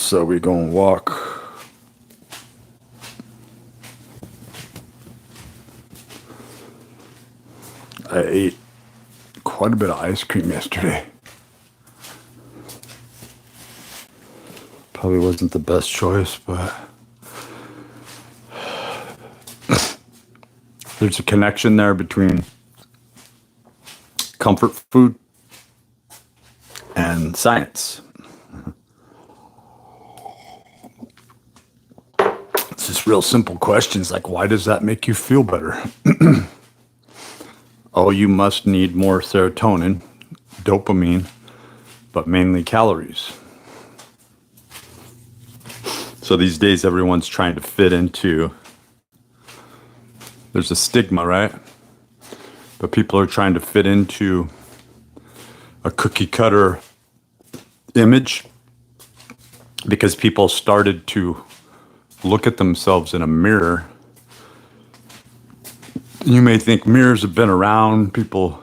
So we gonna walk. I ate quite a bit of ice cream yesterday. Probably wasn't the best choice, but there's a connection there between comfort food and science. It's just real simple questions like, why does that make you feel better? Oh, you must need more serotonin, dopamine, but mainly calories. So these days, everyone's trying to fit into, there's a stigma, right? But people are trying to fit into a cookie cutter image because people started to look at themselves in a mirror. You may think mirrors have been around. People,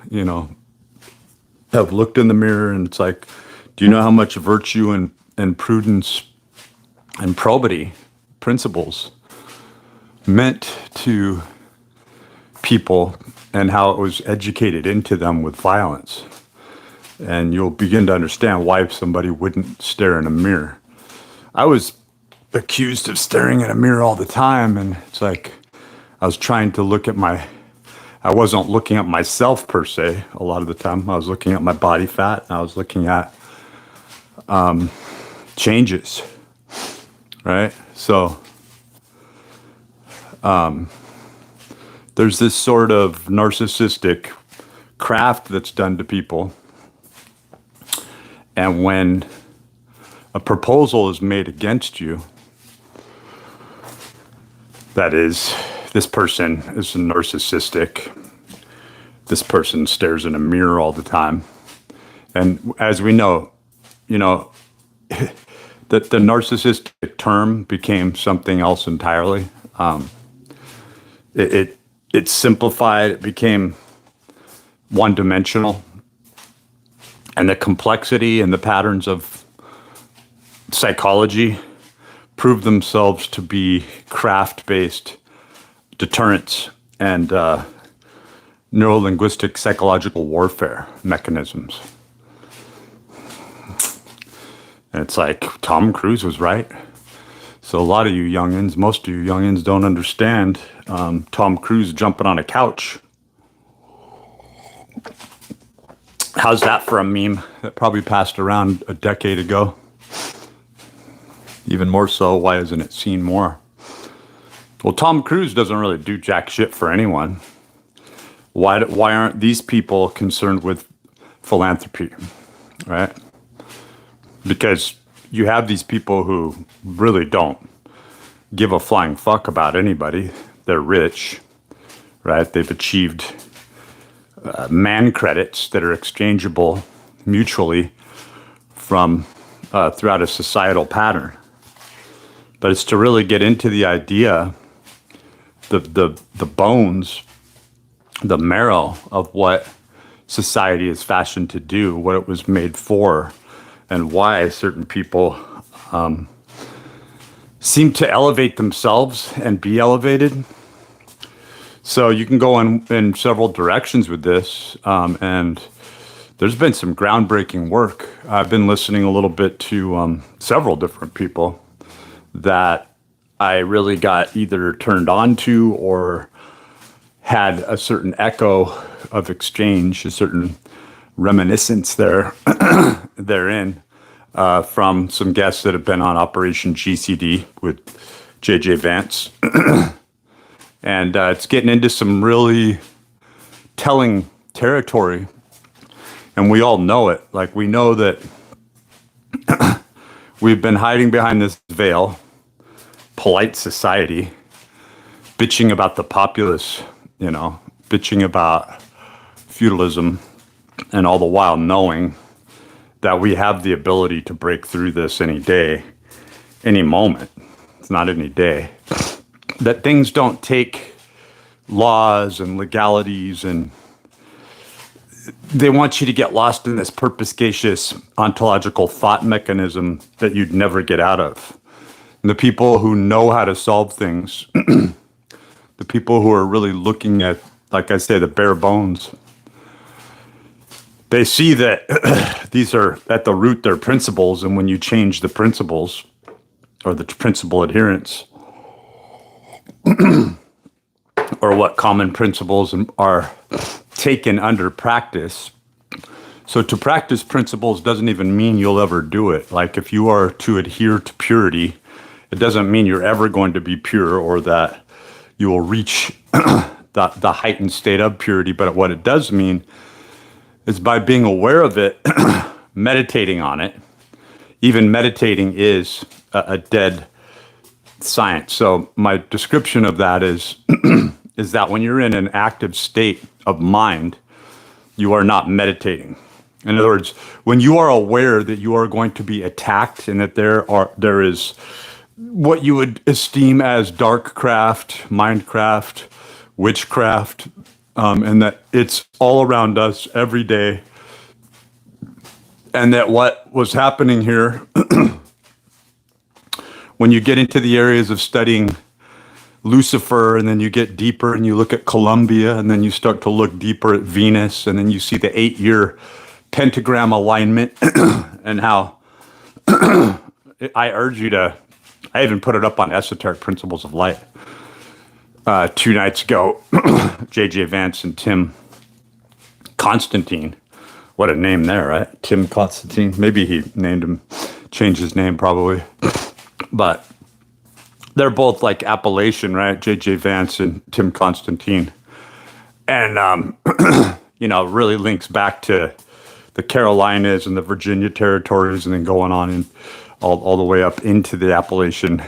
have looked in the mirror and it's like, do you know how much virtue and prudence and probity principles meant to people and how it was educated into them with violence? And you'll begin to understand why somebody wouldn't stare in a mirror. I was accused of staring in a mirror all the time, and it's like I was trying to look at I wasn't looking at myself per se a lot of the time. I was looking at my body fat, and I was looking at changes, right? So there's this sort of narcissistic craft that's done to people. And when a proposal is made against you, that is, this person is narcissistic, this person stares in a mirror all the time. And as we know, that the narcissistic term became something else entirely. It simplified, it became one-dimensional. And the complexity and the patterns of psychology proved themselves to be craft-based deterrents and neuro-linguistic psychological warfare mechanisms. And it's like Tom Cruise was right. So a lot of you youngins, most of you youngins don't understand Tom Cruise jumping on a couch. How's that for a meme that probably passed around a decade ago? Even more so, why isn't it seen more? Well, Tom Cruise doesn't really do jack shit for anyone. Why aren't these people concerned with philanthropy, right? Because you have these people who really don't give a flying fuck about anybody. They're rich, right? They've achieved man credits that are exchangeable mutually from throughout a societal pattern. But it's to really get into the idea, the bones, the marrow of what society is fashioned to do, what it was made for, and why certain people seem to elevate themselves and be elevated. So you can go in several directions with this, and there's been some groundbreaking work. I've been listening a little bit to several different people that I really got either turned on to or had a certain echo of exchange, a certain reminiscence therein from some guests that have been on Operation GCD with JJ Vance. And it's getting into some really telling territory. And we all know it. Like, we know that we've been hiding behind this veil, polite society, bitching about the populace, bitching about feudalism, and all the while knowing that we have the ability to break through this any day, any moment. It's not any day. That things don't take laws and legalities and they want you to get lost in this purposious ontological thought mechanism that you'd never get out of. And the people who know how to solve things, the people who are really looking at, like I say, the bare bones, they see that these are at the root their principles, and when you change the principles or the principle adherence, or what common principles are taken under practice. So to practice principles doesn't even mean you'll ever do it. Like if you are to adhere to purity, it doesn't mean you're ever going to be pure or that you will reach the heightened state of purity. But what it does mean is by being aware of it, meditating on it. Even meditating is a dead science. So my description of that is is that when you're in an active state of mind, you are not meditating. In other words, when you are aware that you are going to be attacked and that there is what you would esteem as dark craft, mindcraft, witchcraft, and that it's all around us every day, and that what was happening here, when you get into the areas of studying Lucifer, and then you get deeper and you look at Columbia, and then you start to look deeper at Venus, and then you see the 8-year pentagram alignment and how I urge you to, I even put it up on Esoteric Principles of Light 2 nights ago. J.J. Vance and Tim Constantine. What a name there, right? Tim Constantine. Maybe he named him, changed his name probably. But they're both like Appalachian, right? J.J. Vance and Tim Constantine. And, really links back to the Carolinas and the Virginia territories, and then going on and all the way up into the Appalachian,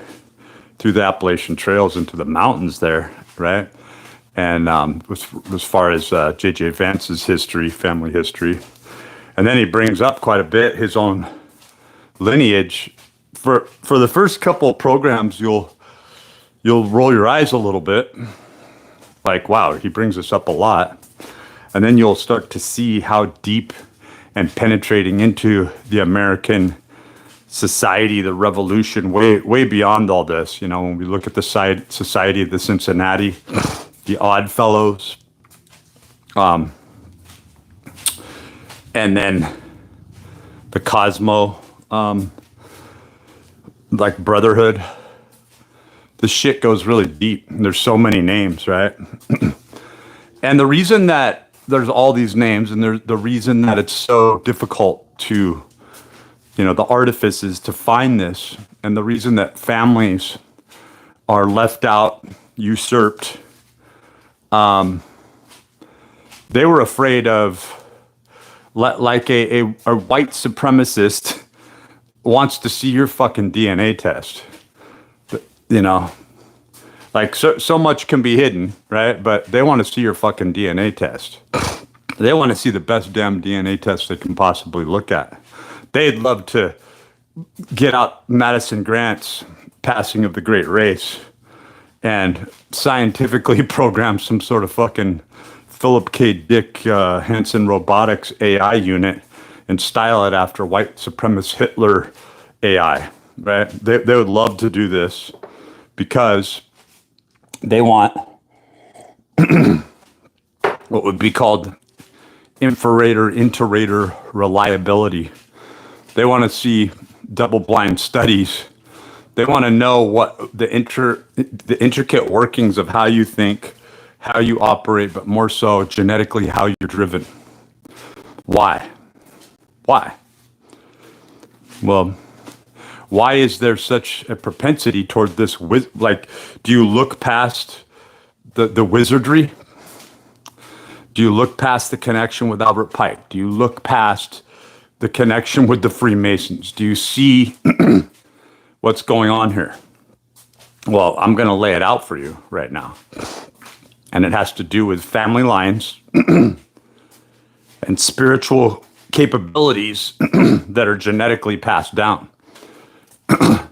through the Appalachian trails into the mountains there, right? And as far as J.J. Vance's history, family history. And then he brings up quite a bit his own lineage. For the first couple of programs, you'll roll your eyes a little bit, like, wow, he brings this up a lot. And then you'll start to see how deep and penetrating into the American society, the revolution, way beyond all this. You know, when we look at the society of the Cincinnati, the Odd Fellows, and then the Cosmo, like Brotherhood. The shit goes really deep. There's so many names, right? And the reason that there's all these names, and the reason that it's so difficult to, the artifices to find this, and the reason that families are left out, usurped, they were afraid of, like a white supremacist wants to see your fucking DNA test. Like so much can be hidden, right? But they want to see your fucking DNA test. They want to see the best damn DNA test they can possibly look at. They'd love to get out Madison Grant's Passing of the Great Race and scientifically program some sort of fucking Philip K. Dick Hansen Robotics AI unit and style it after white supremacist Hitler AI, right? They would love to do this because they want what would be called inter-rater reliability. They want to see double-blind studies. They want to know what the intricate workings of how you think, how you operate, but more so genetically how you're driven. Why? Well, why is there such a propensity toward this? Do you look past the wizardry? Do you look past the connection with Albert Pike? Do you look past the connection with the Freemasons? Do you see what's going on here? Well, I'm going to lay it out for you right now. And it has to do with family lines and spiritual capabilities that are genetically passed down.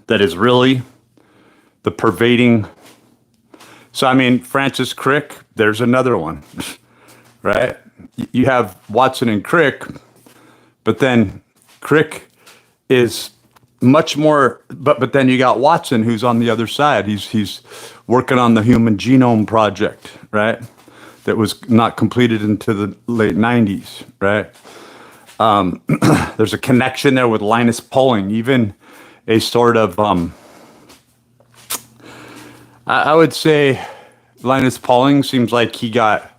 That is really the pervading. So, Francis Crick, there's another one, right? you have Watson and Crick, but then Crick is much more, but then you got Watson, who's on the other side. He's working on the Human Genome Project, right? That was not completed into the late 90s, right? There's a connection there with Linus Pauling, even a sort of, I would say Linus Pauling seems like he got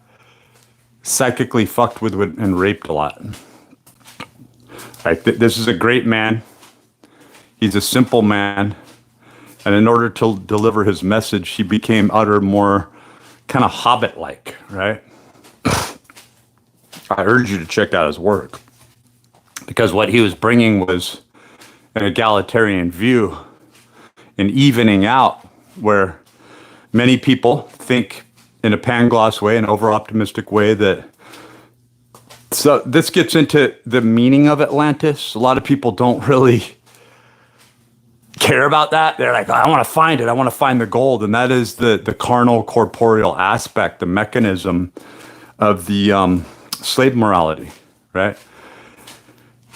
psychically fucked with and raped a lot. Right? This is a great man. He's a simple man. And in order to deliver his message, he became more kind of hobbit-like, right? I urge you to check out his work, because what he was bringing was an egalitarian view, an evening out, where many people think in a Pangloss way, an over-optimistic way, that... So this gets into the meaning of Atlantis. A lot of people don't really care about that. They're like, I want to find it. I want to find the gold. And that is the carnal, corporeal aspect, the mechanism of the slave morality, right?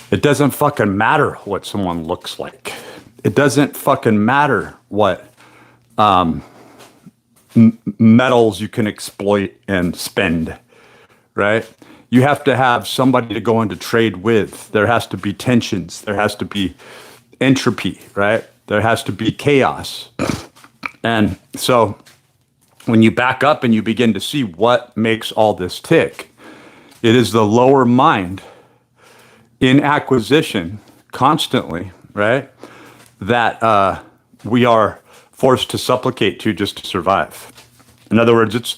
It doesn't fucking matter what someone looks like. It doesn't fucking matter what metals you can exploit and spend, right? You have to have somebody to go into trade with. There has to be tensions. There has to be entropy, right? There has to be chaos. And so when you back up and you begin to see what makes all this tick, it is the lower mind in acquisition constantly, right? That we are forced to supplicate to just to survive. In other words, it's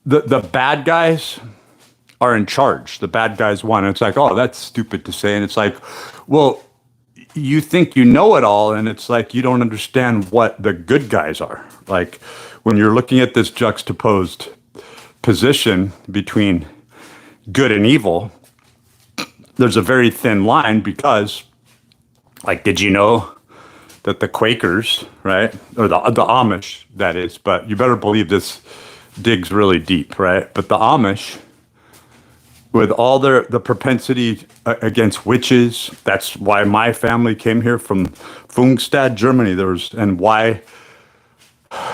the bad guys are in charge. The bad guys won. And it's like, oh, that's stupid to say. And it's like, well, you think you know it all, and it's like you don't understand what the good guys are. Like when you're looking at this juxtaposed position between good and evil, there's a very thin line, because, like, did you know that the Quakers, right, or the Amish, that is, but you better believe this digs really deep, right? But the Amish, with all the propensity against witches, that's why my family came here from Pfungstadt, Germany. And why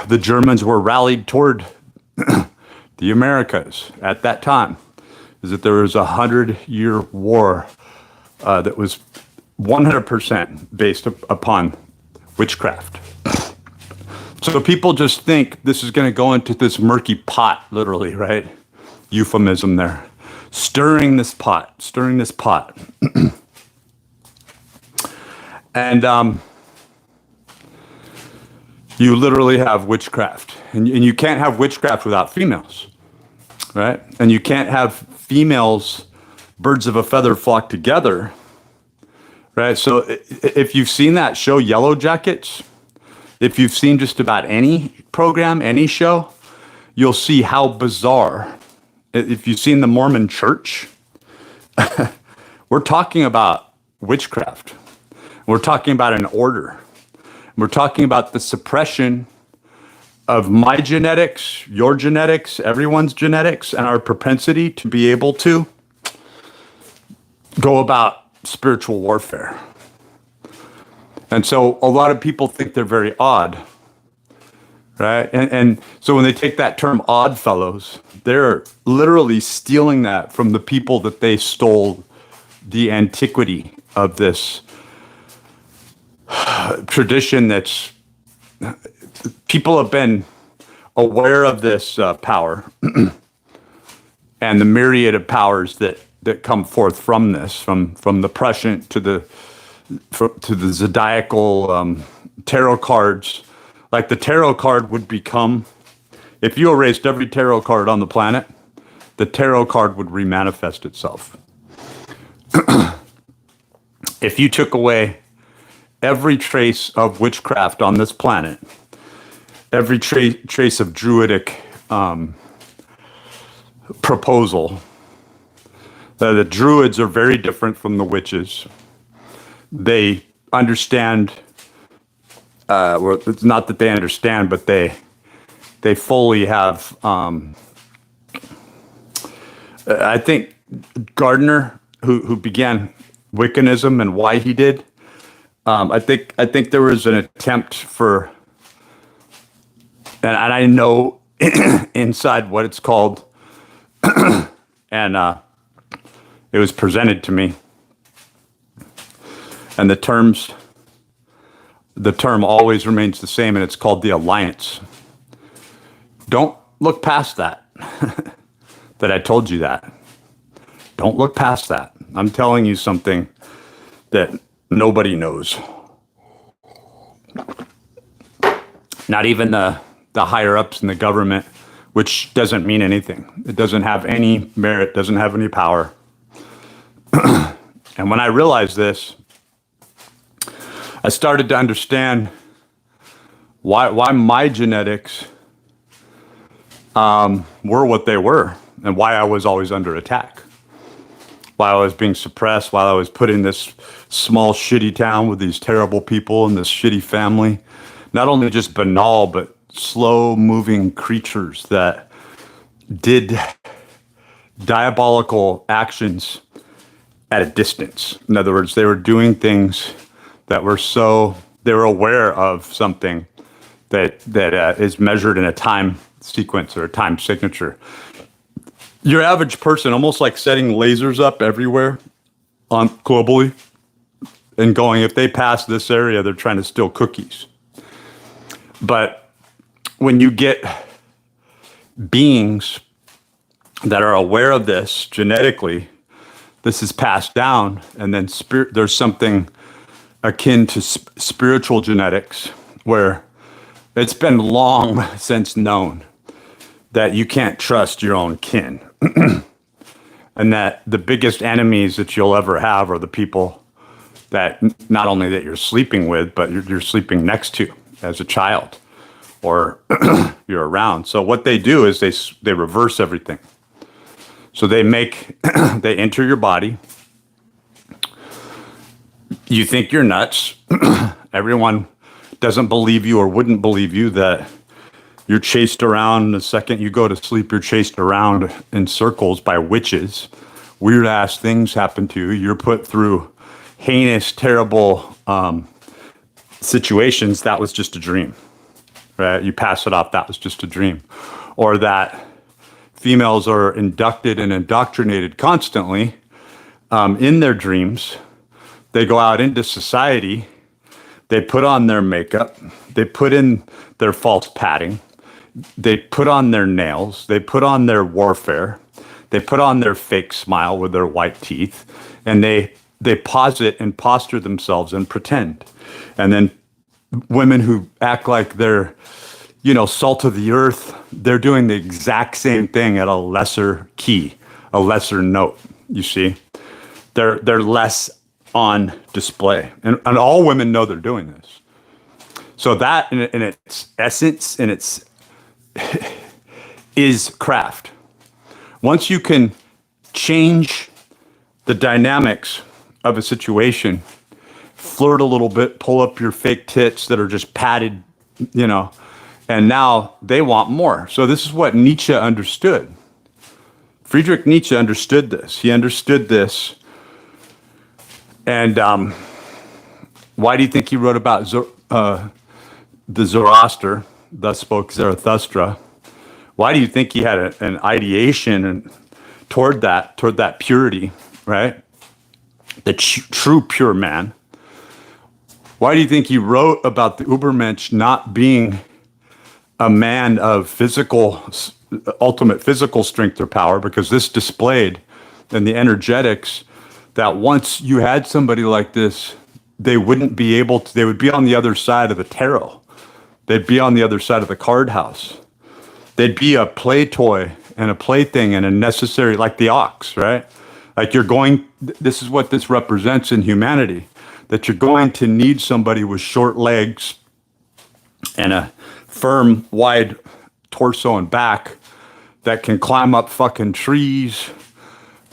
the Germans were rallied toward the Americas at that time, is that there was a 100-year war that was 100% based upon witchcraft. So people just think this is going to go into this murky pot, literally, right? Euphemism there. Stirring this pot. And you literally have witchcraft. And you can't have witchcraft without females, right? And you can't have females, birds of a feather flock together, right? So if you've seen that show Yellow Jackets, if you've seen just about any program, any show, you'll see how bizarre. If you've seen the Mormon Church, we're talking about witchcraft. We're talking about an order. We're talking about the suppression of my genetics, your genetics, everyone's genetics, and our propensity to be able to go about spiritual warfare. And so a lot of people think they're very odd, right? And so when they take that term odd fellows, they're literally stealing that from the people that they stole the antiquity of this tradition. That's people have been aware of this power and the myriad of powers that come forth from this, from the prescient to the zodiacal tarot cards. Like the tarot card would become, if you erased every tarot card on the planet, the tarot card would remanifest itself. If you took away every trace of witchcraft on this planet, every trace of druidic proposal, the druids are very different from the witches. They understand, well, it's not that they understand, but they fully have I think Gardner, who began Wiccanism and why he did, I think there was an attempt for, and I know inside what it's called, and it was presented to me, and the term always remains the same, and it's called the alliance. Don't look past that. That I told you that. Don't look past that. I'm telling you something that nobody knows. Not even the higher ups in the government, which doesn't mean anything. It doesn't have any merit, doesn't have any power. And when I realized this, I started to understand why my genetics were what they were, and why I was always under attack, why I was being suppressed, while I was put in this small shitty town with these terrible people and this shitty family. Not only just banal, but slow moving creatures that did diabolical actions at a distance. In other words, they were doing things that were they were aware of something that is measured in a time sequence or a time signature. Your average person, almost like setting lasers up everywhere globally and going, if they pass this area, they're trying to steal cookies. But when you get beings that are aware of this genetically, this is passed down, and then there's something akin to spiritual genetics, where it's been long since known that you can't trust your own kin. And that the biggest enemies that you'll ever have are the people that not only that you're sleeping with, but you're sleeping next to as a child, or you're around. So what they do is they reverse everything. So they enter your body. You think you're nuts. Everyone doesn't believe you or wouldn't believe you that you're chased around. The second you go to sleep, you're chased around in circles by witches. Weird ass things happen to you. You're put through heinous, terrible situations. That was just a dream, right? You pass it off. That was just a dream. Or that females are inducted and indoctrinated constantly in their dreams. They go out into society. They put on their makeup. They put in their false padding. They put on their nails. They put on their warfare. They put on their fake smile with their white teeth. And they posit and posture themselves and pretend. And then women who act like they're, salt of the earth, they're doing the exact same thing at a lesser key, a lesser note, you see. They're less on display. And all women know they're doing this. So that in its essence, is craft. Once you can change the dynamics of a situation, flirt a little bit, pull up your fake tits that are just padded, and now they want more. So this is what Nietzsche understood. Friedrich Nietzsche understood this. He understood this. And why do you think he wrote about the Zoroaster, thus spoke Zarathustra? Why do you think he had an ideation toward that purity, right? The true pure man. Why do you think he wrote about the Übermensch not being a man of ultimate physical strength or power? Because this displayed in the energetics that once you had somebody like this, they wouldn't be able to, they would be on the other side of the tarot. They'd be on the other side of the card house. They'd be a play toy and a plaything and a necessary, like the ox, right? Like this is what this represents in humanity, that you're going to need somebody with short legs and a firm, wide torso and back that can climb up fucking trees,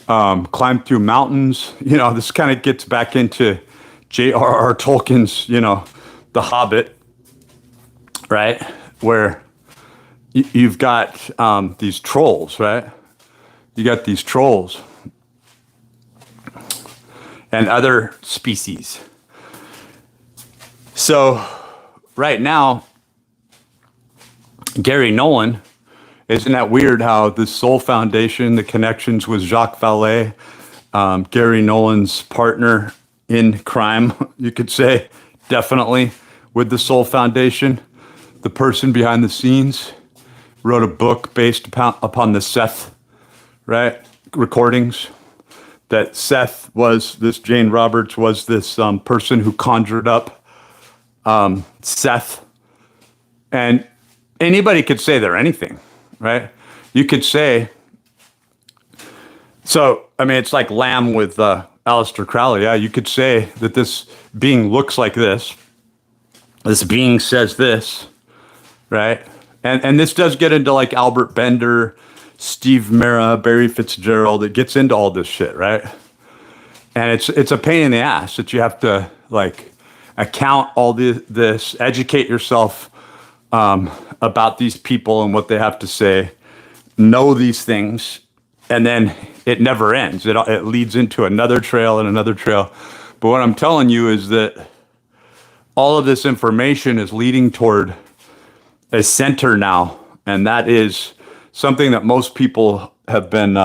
climb through mountains. This kind of gets back into J.R.R. Tolkien's, The Hobbit, right? Where you've got these trolls, right? you got these trolls and other species. So right now, Gary Nolan, isn't that weird how the Soul Foundation, the connections with Jacques Vallée, Gary Nolan's partner in crime, you could say, definitely with the Soul Foundation, the person behind the scenes, wrote a book based upon the Seth, right, recordings. That Seth was this, Jane Roberts was this person who conjured up Seth. And anybody could say they're anything, right? You could say, so, I mean, it's like Lamb with Aleister Crowley. Yeah, you could say that this being looks like this being says this, right? And this does get into like Albert Bender, Steve Mera, Barry Fitzgerald. It gets into all this shit, right? And it's a pain in the ass that you have to like account all this, educate yourself about these people and what they have to say, know these things, and then it never ends. It leads into another trail and another trail. But what I'm telling you is that all of this information is leading toward a center now, and that is something that most people have been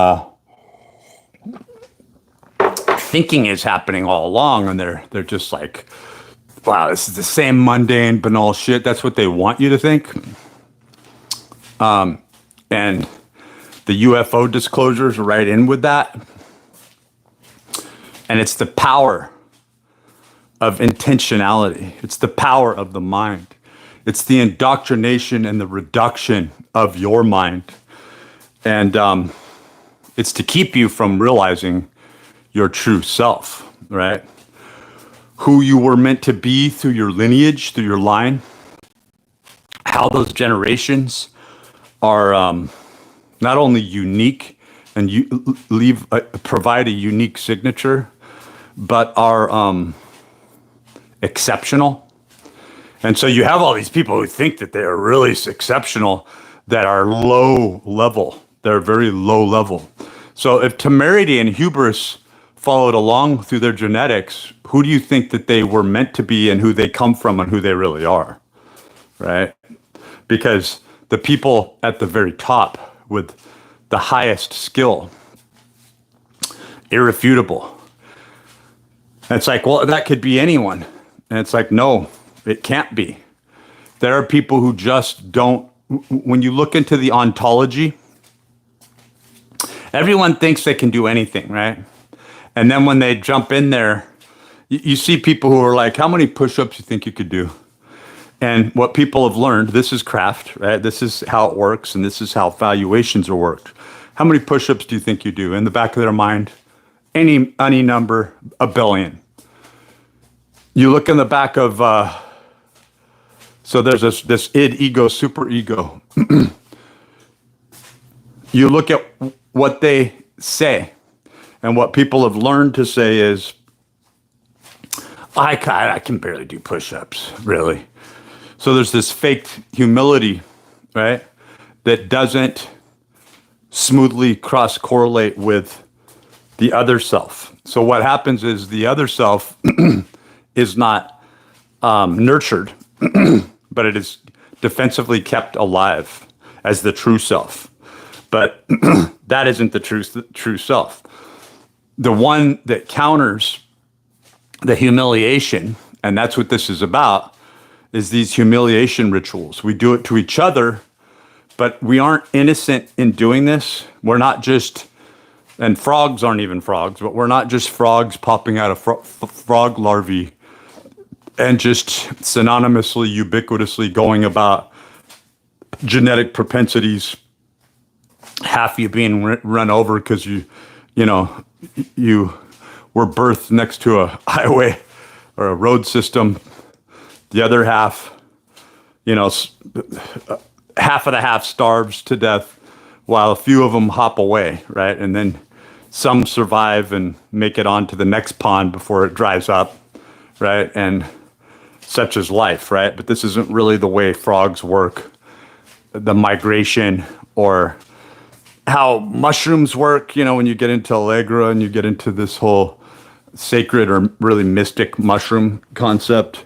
thinking is happening all along, and they're just like, wow, this is the same mundane, banal shit. That's what they want you to think. And the UFO disclosures are right in with that. And it's the power of intentionality. It's the power of the mind. It's the indoctrination and the reduction of your mind. And it's to keep you from realizing your true self, right? Who you were meant to be through your lineage, through your line, how those generations are not only unique and you provide a unique signature, but are exceptional. And so you have all these people who think that they are really exceptional that are low level. They're very low level. So if temerity and hubris followed along through their genetics, who do you think that they were meant to be and who they come from and who they really are, right? Because the people at the very top with the highest skill, irrefutable. And it's like, well, that could be anyone. And it's like, no, it can't be. There are people who just don't, when you look into the ontology, everyone thinks they can do anything, right? And then when they jump in there, you see people who are like, how many push-ups you think you could do? And what people have learned, this is craft, right? This is how it works, and this is how valuations are worked. How many push-ups do you think you do? In the back of their mind, any number, a billion. You look in the back of, so there's this id, ego, super ego. You look at what they say, and what people have learned to say is, I can barely do push-ups, really. So there's this faked humility, right, that doesn't smoothly cross-correlate with the other self. So what happens is the other self is not nurtured, but it is defensively kept alive as the true self. But that isn't the true self. The one that counters the humiliation, and that's what this is about, is these humiliation rituals. We do it to each other, but we aren't innocent in doing this. We're not just, and frogs aren't even frogs, but we're not just frogs popping out of frog larvae and just synonymously, ubiquitously going about genetic propensities, half you being run over because you were birthed next to a highway or a road system. The other half, half of the half starves to death while a few of them hop away, right? And then some survive and make it onto the next pond before it dries up, right? And such is life, right? But this isn't really the way frogs work. The migration or how mushrooms work, when you get into Allegra and you get into this whole sacred or really mystic mushroom concept,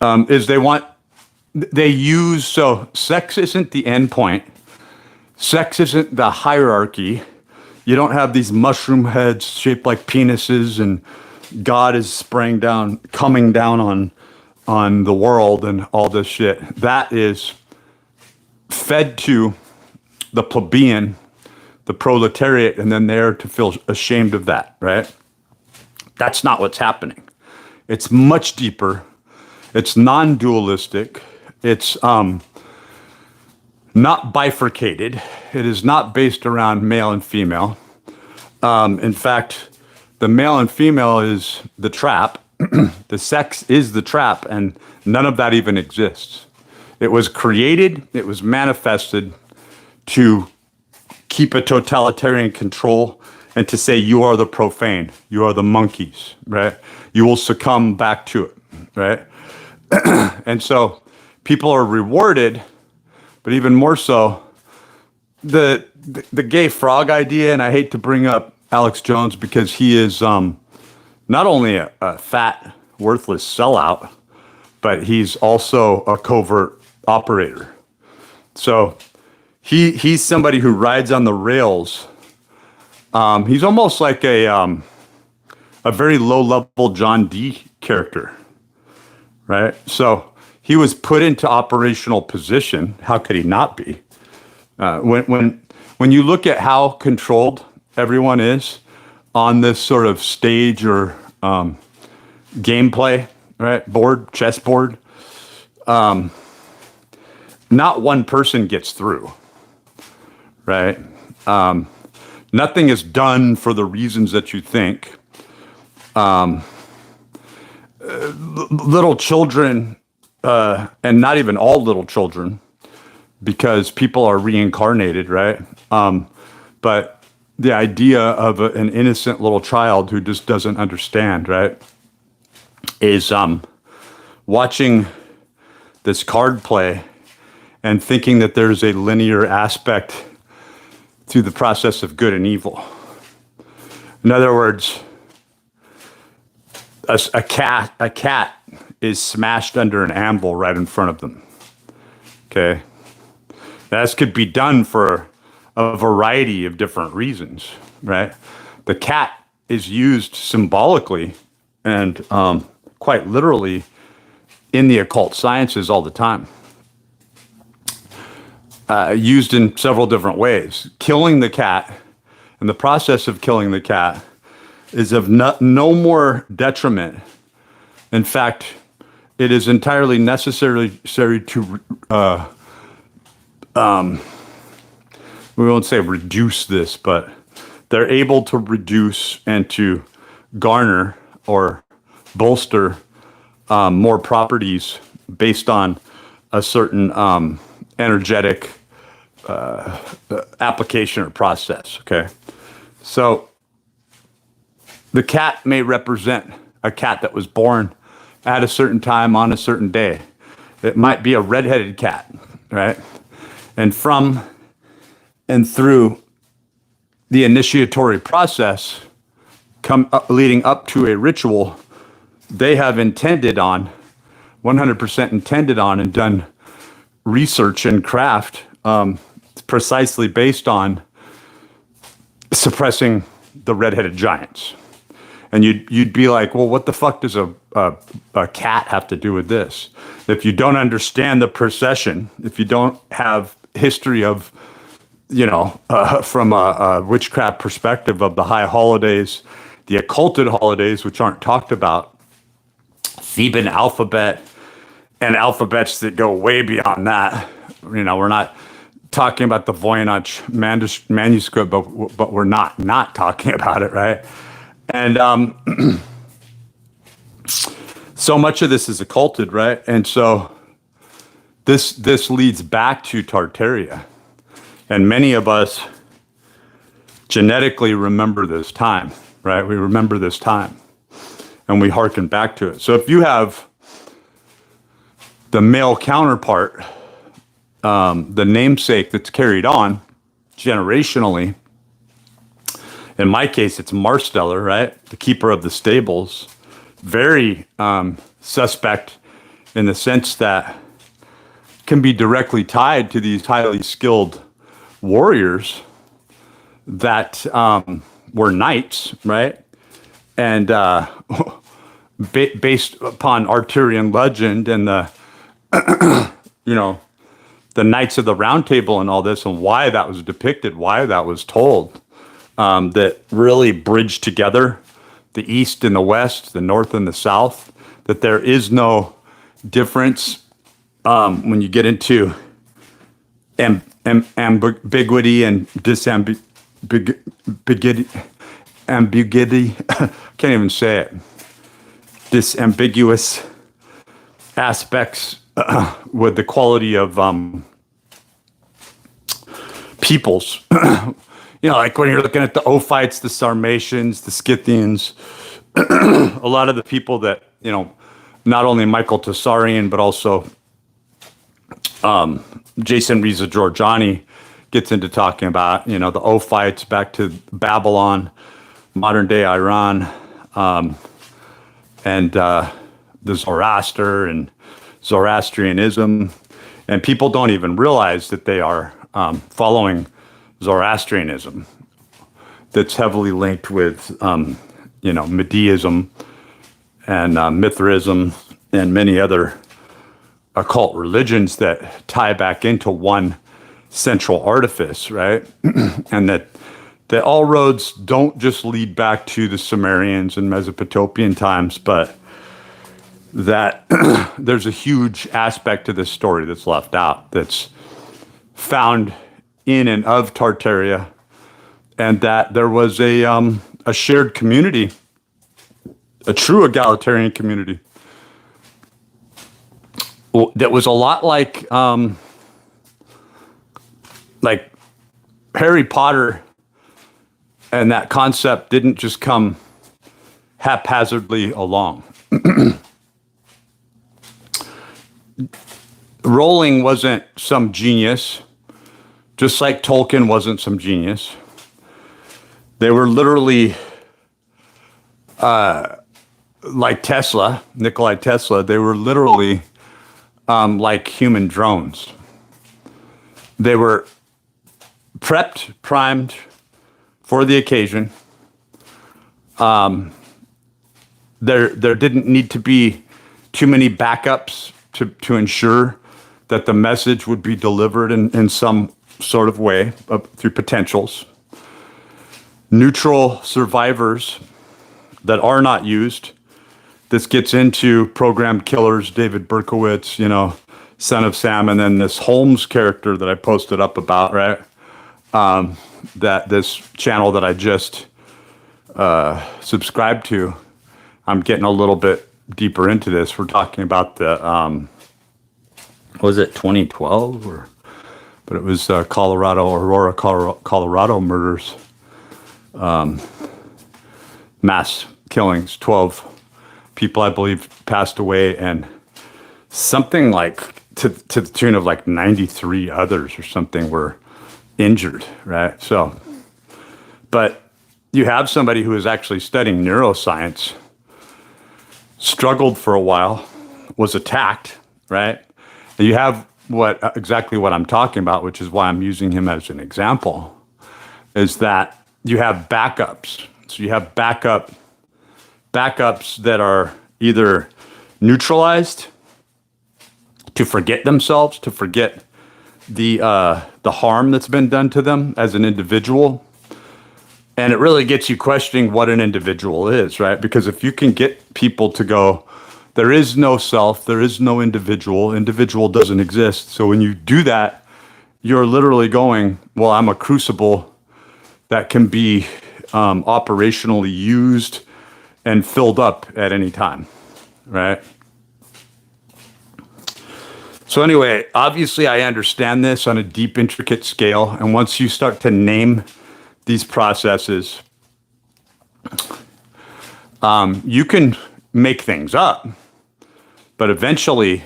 is they use, so sex isn't the end point. Sex isn't the hierarchy. You don't have these mushroom heads shaped like penises and God is coming down on the world and all this shit. That is fed to the plebeian, the proletariat, and then they're to feel ashamed of that, right? That's not what's happening. It's much deeper. It's non-dualistic. It's not bifurcated. It is not based around male and female. In fact, the male and female is the trap. The sex is the trap, and none of that even exists. It was created, it was manifested to keep a totalitarian control and to say, you are the profane, you are the monkeys, right? You will succumb back to it, right? And so people are rewarded, but even more so, the gay frog idea, and I hate to bring up Alex Jones because he is not only a fat, worthless sellout, but he's also a covert operator. So he's somebody who rides on the rails. He's almost like a very low-level John Dee character, right? So he was put into operational position. How could he not be? When you look at how controlled everyone is on this sort of stage or gameplay, right? Chessboard, not one person gets through, right? Nothing is done for the reasons that you think. Little children, and not even all little children, because people are reincarnated, right? But the idea of an innocent little child who just doesn't understand, right, is watching this card play and thinking that there's a linear aspect to the process of good and evil. In other words, a cat is smashed under an anvil right in front of them. Okay? This could be done for a variety of different reasons, right? The cat is used symbolically and quite literally in the occult sciences all the time. Used in several different ways. Killing the cat, and the process of killing the cat, is of no more detriment. In fact, it is entirely necessary to, we won't say reduce this, but they're able to reduce and to garner or bolster more properties based on a certain energetic application or process, okay? So the cat may represent a cat that was born at a certain time on a certain day. It might be a red-headed cat, right? And from and through the initiatory process, leading up to a ritual, they have intended on, 100% intended on, and done research and craft precisely based on suppressing the red-headed giants. And you'd be like, well, what the fuck does a cat have to do with this? If you don't understand the procession, if you don't have history of, from a witchcraft perspective of the high holidays, the occulted holidays, which aren't talked about, Theban alphabet, and alphabets that go way beyond that. We're not talking about the Voynich manuscript, but we're not talking about it, right? And so much of this is occulted, right? And so this leads back to Tartaria. And many of us genetically remember this time, right? We remember this time and we hearken back to it. So if you have the male counterpart, the namesake that's carried on, generationally. In my case, it's Marsteller, right? The keeper of the stables. Very suspect in the sense that can be directly tied to these highly skilled warriors that were knights, right? And based upon Arthurian legend and the, the Knights of the Round Table and all this, and why that was depicted, why that was told, that really bridged together the East and the West, the North and the South, that there is no difference when you get into ambiguity and ambiguity, can't even say it, disambiguous aspects with the quality of peoples. Like when you're looking at the Ophites, the Sarmatians, the Scythians, a lot of the people that, not only Michael Tessarian, but also Jason Riza Georgiani gets into talking about, the Ophites back to Babylon, modern day Iran, and the Zoroaster and Zoroastrianism. And people don't even realize that they are following Zoroastrianism that's heavily linked with, Mediaism and Mithraism and many other occult religions that tie back into one central artifice, right? And that all roads don't just lead back to the Sumerians and Mesopotamian times, but that there's a huge aspect to this story that's left out, that's found in and of Tartaria, and that there was a shared community, a true egalitarian community, that was a lot like Harry Potter, and that concept didn't just come haphazardly along. Rowling wasn't some genius, just like Tolkien wasn't some genius. They were literally like Tesla, Nikolai Tesla, they were literally like human drones. They were prepped, primed for the occasion. There didn't need to be too many backups to ensure that the message would be delivered in some sort of way through potentials. Neutral survivors that are not used. This gets into programmed killers, David Berkowitz, Son of Sam, and then this Holmes character that I posted up about, right? That this channel that I just subscribed to, I'm getting a little bit deeper into this. We're talking about the, was it 2012? But it was Aurora, Colorado murders, mass killings, 12 people, I believe, passed away, and something like to the tune of like 93 others or something were injured, right? So, but you have somebody who is actually studying neuroscience, struggled for a while, was attacked, right? And you have exactly what I'm talking about, which is why I'm using him as an example, is that you have backups. So you have backups that are either neutralized to forget themselves, to forget the harm that's been done to them as an individual. And it really gets you questioning what an individual is, right? Because if you can get people to go, there is no self, there is no individual doesn't exist. So when you do that, you're literally going, well, I'm a crucible that can be operationally used and filled up at any time, right? So anyway, obviously I understand this on a deep, intricate scale. And once you start to name these processes, you can make things up. But eventually,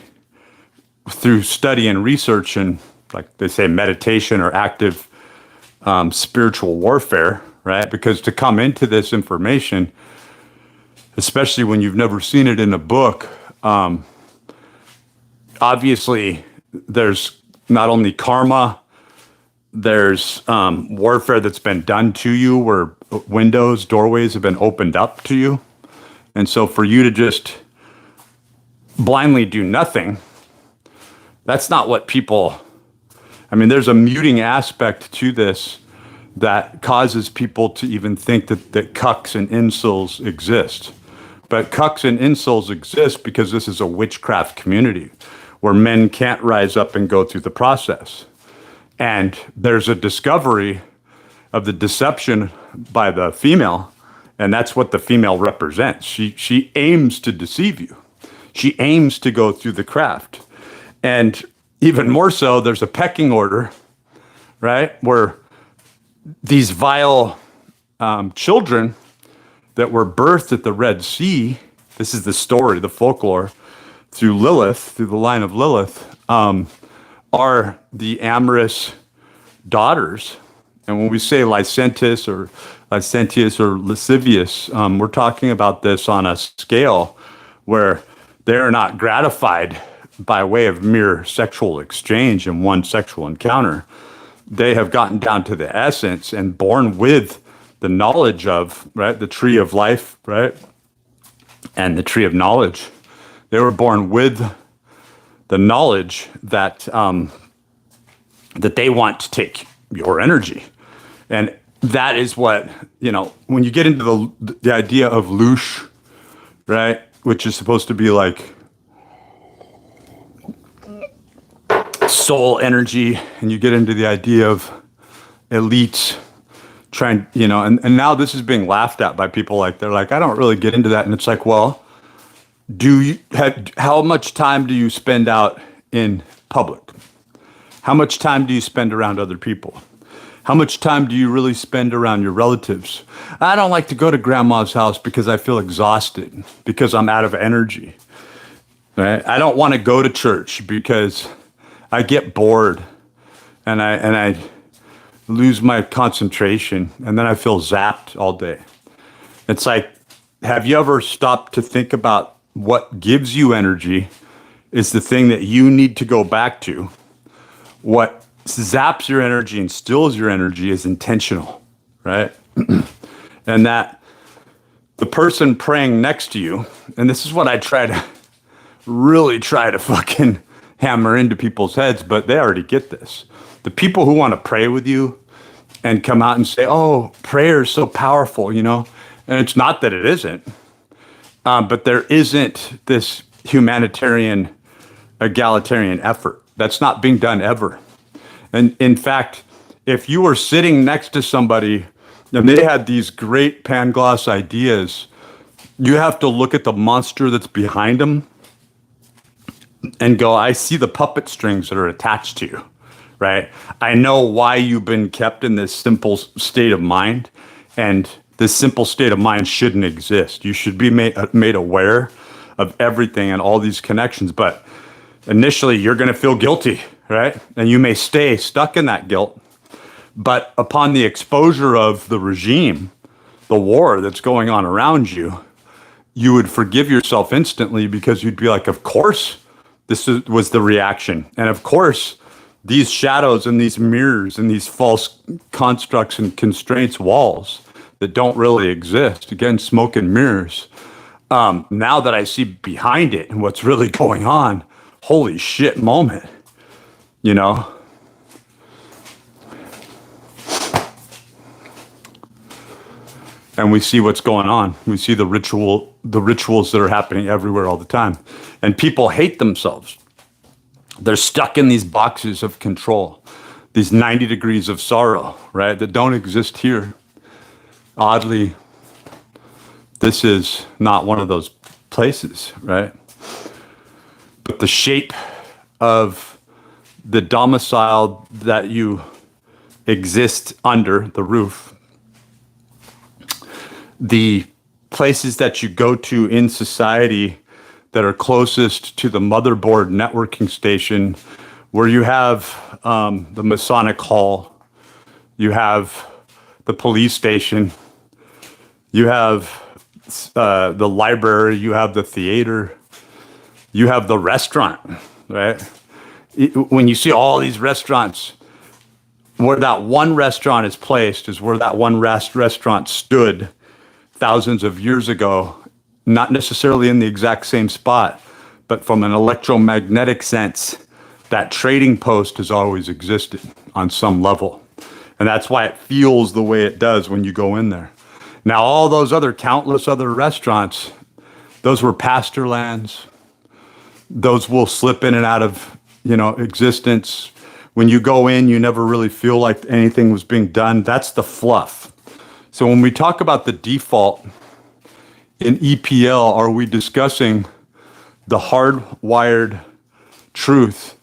through study and research and, like they say, meditation or active spiritual warfare, right? Because to come into this information, especially when you've never seen it in a book, obviously there's not only karma, there's warfare that's been done to you where windows, doorways have been opened up to you. And so for you to just blindly do nothing, that's not what people, I mean, there's a muting aspect to this that causes people to even think that cucks and incels exist. But cucks and incels exist because this is a witchcraft community where men can't rise up and go through the process. And there's a discovery of the deception by the female, and that's what the female represents. She aims to deceive you. She aims to go through the craft. And even more so, there's a pecking order, right? Where these vile children that were birthed at the Red Sea, this is the story, the folklore, through Lilith, through the line of Lilith, are the amorous daughters. And when we say licentious or lascivious, we're talking about this on a scale where they're not gratified by way of mere sexual exchange in one sexual encounter. They have gotten down to the essence and born with the knowledge of, right, the tree of life, right, and the tree of knowledge. They were born with the knowledge that that they want to take your energy. And that is what, when you get into the idea of loosh, right, which is supposed to be like soul energy, and you get into the idea of elites trying, and now this is being laughed at by people, like they're like, I don't really get into that. And it's like, well, how much time do you spend out in public? How much time do you spend around other people? How much time do you really spend around your relatives? I don't like to go to grandma's house because I feel exhausted, because I'm out of energy. Right? I don't want to go to church because I get bored and I lose my concentration, and then I feel zapped all day. It's like, have you ever stopped to think about what gives you energy is the thing that you need to go back to? What zaps your energy and stills your energy is intentional, right? And that the person praying next to you, and this is what I really try to fucking hammer into people's heads, but they already get this. The people who want to pray with you and come out and say, oh, prayer is so powerful, and it's not that it isn't, but there isn't this humanitarian, egalitarian effort. That's not being done ever. And in fact, if you were sitting next to somebody and they had these great Pangloss ideas, you have to look at the monster that's behind them and go, I see the puppet strings that are attached to you, right? I know why you've been kept in this simple state of mind, and this simple state of mind shouldn't exist. You should be made aware of everything and all these connections, but initially you're going to feel guilty, right? And you may stay stuck in that guilt. But upon the exposure of the regime, the war that's going on around you, you would forgive yourself instantly, because you'd be like, of course, was the reaction. And of course, these shadows and these mirrors and these false constructs and constraints, walls that don't really exist, again, smoke and mirrors. Now that I see behind it and what's really going on, holy shit moment, And we see what's going on. We see the rituals that are happening everywhere all the time. And people hate themselves. They're stuck in these boxes of control, these 90 degrees of sorrow, right, that don't exist here. Oddly, this is not one of those places, right? But the shape of the domicile that you exist under, the roof, the places that you go to in society that are closest to the motherboard networking station, where you have the Masonic Hall, You have the police station. You have the library. You have the theater. You have the restaurant, right? When you see all these restaurants, where that one restaurant is placed is where that one restaurant stood thousands of years ago, not necessarily in the exact same spot, but from an electromagnetic sense, that trading post has always existed on some level. And that's why it feels the way it does when you go in there. Now, all those countless other restaurants, those were pasture lands. Those will slip in and out of, existence. When you go in, you never really feel like anything was being done. That's the fluff. So when we talk about the default in EPL, are we discussing the hardwired truth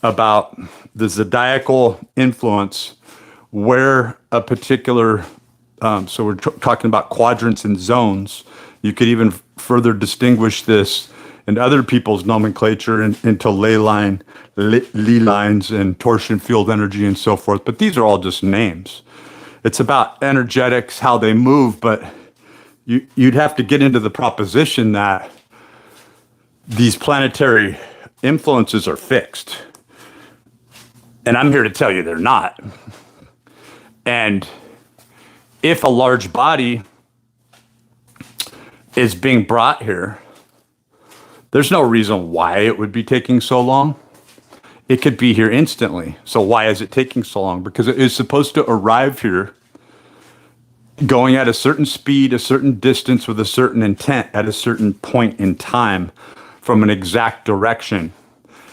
about the zodiacal influence where a particular, so we're talking about quadrants and zones. You could even further distinguish this in other people's nomenclature into ley lines and torsion field energy and so forth. But these are all just names. It's about energetics, how they move, but you'd have to get into the proposition that these planetary influences are fixed. And I'm here to tell you they're not. And if a large body is being brought here, there's no reason why it would be taking so long. It could be here instantly. So why is it taking so long? Because it is supposed to arrive here going at a certain speed, a certain distance with a certain intent at a certain point in time from an exact direction.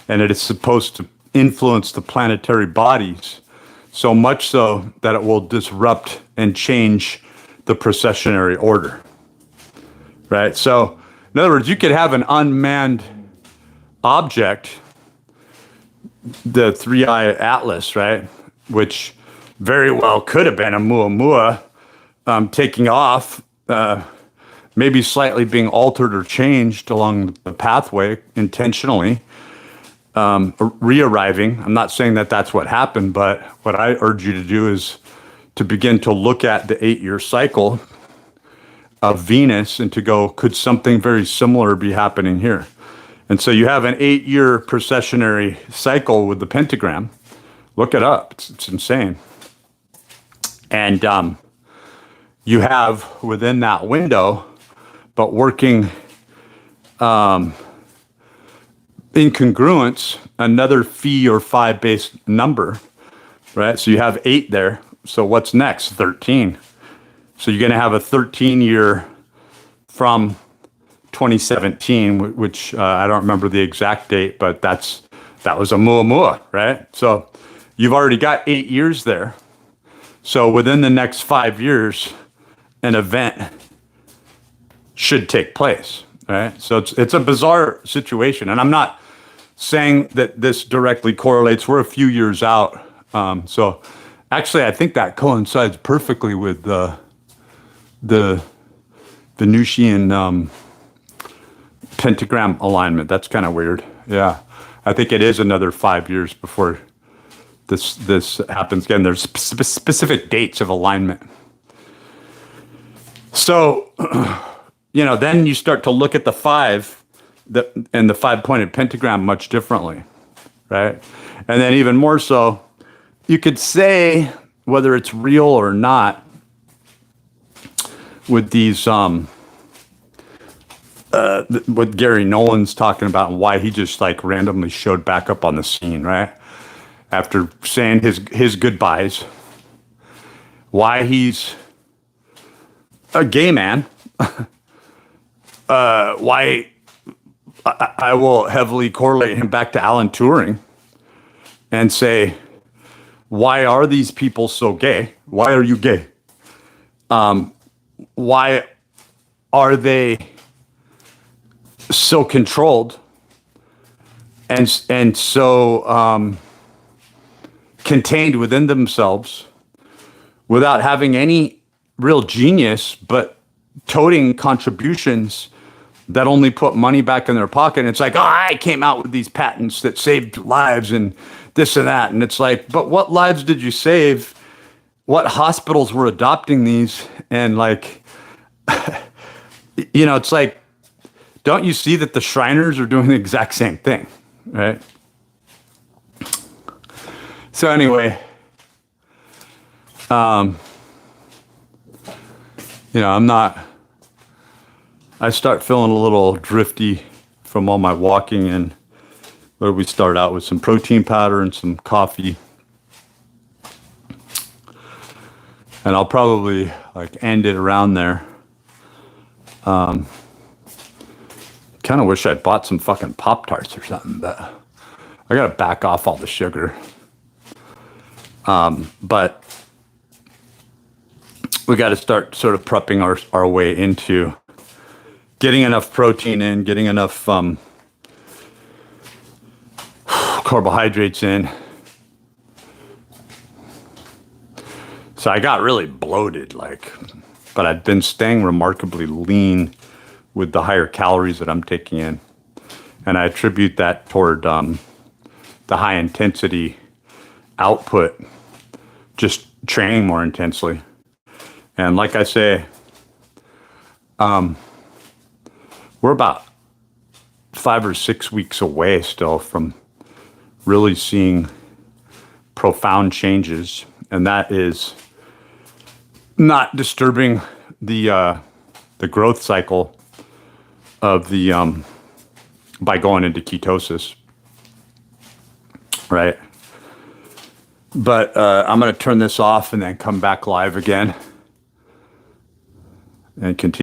And it is supposed to influence the planetary bodies so much so that it will disrupt and change the precessionary order, right? So in other words, you could have an unmanned object, the 3-eye atlas, right? Which very well could have been a Muamua taking off, maybe slightly being altered or changed along the pathway intentionally, re-arriving. I'm not saying that that's what happened, but what I urge you to do is to begin to look at the 8-year cycle of Venus and to go, could something very similar be happening here? And so you have an 8-year precessionary cycle with the pentagram. Look it up. It's insane. And you have within that window, but working in congruence, another phi or phi based number, right? So you have 8 there. So what's next? 13. So you're going to have a 13-year from 2017, which I don't remember the exact date, but that was a Muamua, right? So you've already got 8 years there. So within the next 5 years, an event should take place, right? So it's a bizarre situation, and I'm not saying that this directly correlates. We're a few years out, so actually I think that coincides perfectly with the Venusian pentagram alignment. That's kind of weird. Yeah, I think it is another 5 years before this happens again. There's specific dates of alignment. So, then you start to look at the 5 and the 5-pointed pentagram much differently, right? And then even more so, you could say whether it's real or not with these, what Gary Nolan's talking about and why he just like randomly showed back up on the scene, right? After saying his goodbyes, why he's a gay man, why I will heavily correlate him back to Alan Turing and say, why are these people so gay? Why are you gay? Why are they so controlled and so contained within themselves without having any real genius, but toting contributions that only put money back in their pocket? And it's like, I came out with these patents that saved lives and this and that. And it's like, but what lives did you save what hospitals were adopting these, and like, it's like, don't you see that the Shriners are doing the exact same thing, right? So anyway, I start feeling a little drifty from all my walking, and where we start out with some protein powder and some coffee. And I'll probably like end it around there. Kind of wish I'd bought some fucking Pop-Tarts or something, but I gotta back off all the sugar. But we got to start sort of prepping our way into getting enough protein in, getting enough carbohydrates in. So I got really bloated, but I've been staying remarkably lean with the higher calories that I'm taking in. And I attribute that toward the high intensity output, just training more intensely. And like I say, we're about 5 or 6 weeks away still from really seeing profound changes. And that is not disturbing the growth cycle of the by going into ketosis, right? But I'm going to turn this off and then come back live again and continue.